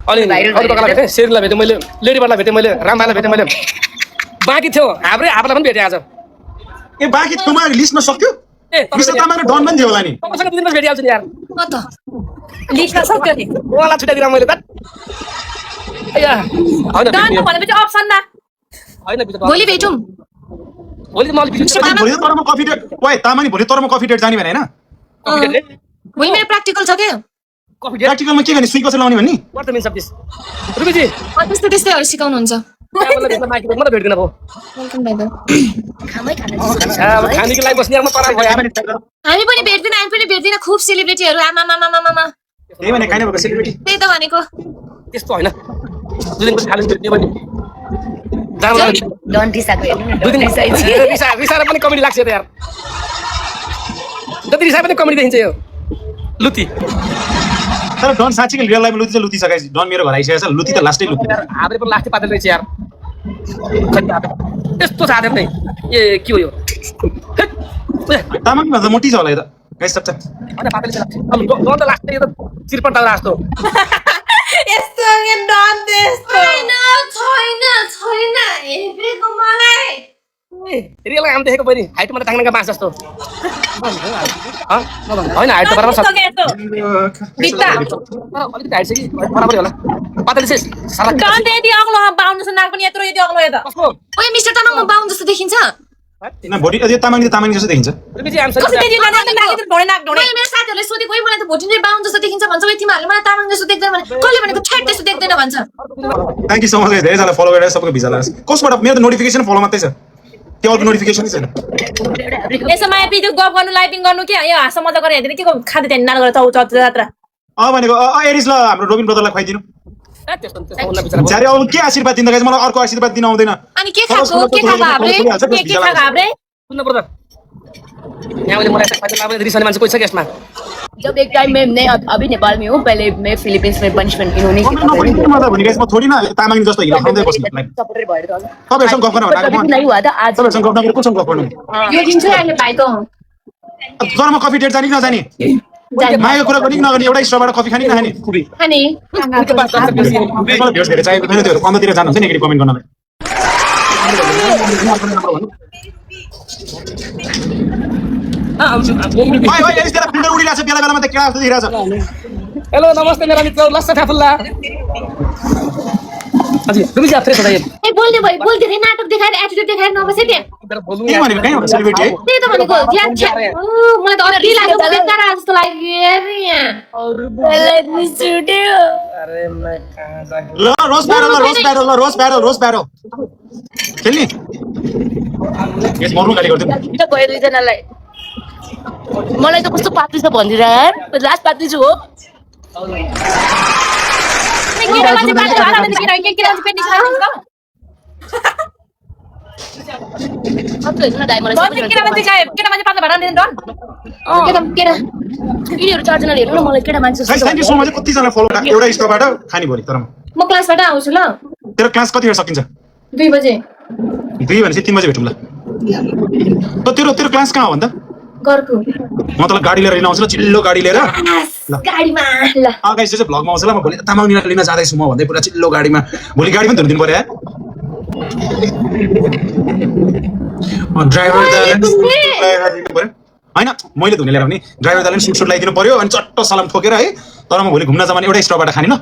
अनि अरू दोकानलाई भेटेँ शेरलाई भेटेँ मैले लेडीबारलाई भेटेँ मैले रामबालाई भेटेँ मैले बाँकी थियो हाम्रै पनि भेटेँ आज ए बाँकी तुम्हारे लिस्टमा सक्यो मिस्टर तामाङ डन पनि थियो होला नि तपाईँसँग 2 दिनमा भेटिहाल्छु नि यार म त लिस्टमा सक्यो नि ओला छुट्याइदिएर मैले त होइन डन भनेपछि अप्सनमा होइन भोलि भेटौँ भोलि म भोलि तर म कफी डेट ओए तामाङ भोलि तर म कफी डेट जाने भने हैन भोलि मेरो प्र्याक्टिकल छ के कफी डेट प्र्याक्टिकलमा के गर्ने सुई कसरी लाउने भन्नी what the means of this रुबिजी त्यस्तैहरू सिकाउनुहुन्छ मलाई भेट्दिन भयो वेलकम दादा अब खानेको लागि बस्ने म पराल भयो हामी पनि भेट्दिन खुब सेलिब्रिटीहरू आमा त्यही भने काइन भएको सेलिब्रिटी त्यही त भनेको त्यस्तो होइन 2 दिनपछि खानु भेट्ने पनि डन रिसाको हेर्नु न 2 दिन रिसाएर पनि कमेडी लाग्छ त यार जति रिसाए पनि कमेडी देखिन्छ यो लुती तर डन साँच्चै रियल लाइफमा लुती चाहिँ लुती सकाइ डन मेरो घर आइसकेछ लुती त लास्टै लुती हाब्रे पनि लास्टै पातल रहेछ यार त्यस्तो छ हाब्रे पनि ए के हो यो तामाङ भन्दा मोटी छ होला यो त गाइस सब होइन पातल छ अब डन त लास्टै यो त चिरपट डाल्दा जस्तो यस्तो के डन त्यस्तो छैन हेपेको मलाई रियल आम देखेको पनि हाइट मात्रै टाङ्नाका बाँस जस्तो होइन हाइट त बराबर छ बित्ता अलिकति हाइट छ कि बराबरै होला पातल चाहिँ साला डन त्यति अग्लो बाउन जस्तो नाक पनि यत्रो यति अग्लो यता कसको ओए मिस्टर तामाङ म बाउन जस्तो देखिन्छ न भोलि अझै तामाङ जस्तो देखिन्छ रुबिजी आम कस्तो देखिन्छ नाक ढोडे मैले मेरो साथीहरुले सोधे कोही मलाई त भोटिने बाउन जस्तो देखिन्छ भन्छ ओए तिमीहरुले मलाई तामाङ जस्तो देख्दैन भने कसले भनेको छ्याट त्यस्तो देख्दैन भन्छ थ्यांक यू सो मच धेरै जनाले फलो गरेर सबैको भिजा लाग्छ कसबाट मेरो त नोटिफिकेसन फलो मात्रै छ त्यो अरू नोटिफिकेसनै छैन यसो माया पिजु गफ गर्नु लाइपिङ गर्नु के यो हाँस मजा गरेर हेर्दैन के को खाँदै त्यहाँ नाल गरेर चौचौ जात्रा भनेको एरिस ल हाम्रो रोबिन ब्रदरलाई खुवाइदिनु जारे अब के आशीर्वाद दिँदा गाइस मलाई अर्को आशीर्वाद दिन आउँदैन अनि के खाएको हाब्रे के खाएको हाब्रे सुन्न ब्रदर यहाँ मैले मलाई फाइदा लाग्यो रिसाउने मान्छे कोही छ यसमा जब एक टाइम मैं अभी नेपाल में हूँ पहले मैं फिलिपिन्स में पनिशमेंट किन्होंने म थोड़ी न तामाङ जस्तो हिला खाउँदै बस्नु सपोर्टर भएर त तपाईहरुसँग गफ गर्न भनेको नहीं हुआ था आज तपाईहरुसँग गफ नगरेर कुसँग गफ गर्नु यो दिन चाहिँ अहिले भाइ त तर म कफी डेट जाने कि नजाने मायाको कुरा गर्ने कि नगर्ने एउटा स्टोरबाट कफी खाने कि नखाने खाने मलाई भेट्स धेरै चाहिएको छैन त्योहरु कन्दातिर जानुहुन्छ नि एकरी कमेन्ट गर्नलाई भाइ यस तेरा फिल्टर उडिरहेछ बेला बेलामा त केडा जस्तो देखिरहेछ हेलो नमस्ते मेरा मित्र लस्सा थाफुल्ला हजुर रुबिजी आप फ्रेस हो जाइए ए बोल्दै रे नाटक देखाएर एटिट्युड देखाएर नबसे त्यहाँ के भनेको काई हो सेलिब्रिटी है त्यही त भनेको ज्यान छ मलाई त अति लाग्यो बेकार जस्तो लाग्यो यार यहाँ अरे मैं कहाँ जा ल रोज ब्यारल खेल्ने यस मर्नु गाडी गर्दिनु त गयो दुईजनालाई मलाई त कस्तो पात्री छ भनिदिएर यार लास्ट पात्री छु हो केटा मान्छे पात्र होला भने केटा मान्छे पेन्डी छ कस्तो हेर्नु न दाइ मलाई केटा मान्छे पात्र भएर दिनु डन केटा यिनीहरू चारजनाले हेर्नु न मलाई केटा मान्छे guys thank you so much कति जना फलो एउटा स्टोरबाट खानी भरि तर म क्लासबाट आउँछु ल तेरो क्लास कति बेला सकिन्छ 2 बजे 2 भनेपछि 3 बजे भेटौँला त तेरो क्लास कहाँ हो भन्दा घरको म तँलाई गाडी लिएर आउँछु ल चिल्लो गाडी लिएर गाडीमा ल गाइस चाहिँ भ्लगमा आउँछ ल म भोलि तामाङ लिन जाँदैछु म भन्दै पुरा चिल्लो गाडीमा भोलि गाडी पनि धुर्दिनु पर्यो ड्राइभर दाले दिनु पर्यो हैन मैले धुने लिएर भने ड्राइभर दाले सुट लगाइदिनु पर्यो अनि चट्ट सलाम ठोकेर है तर म भोलि घुम्न जाने एउटा स्टोरबाट खाने ल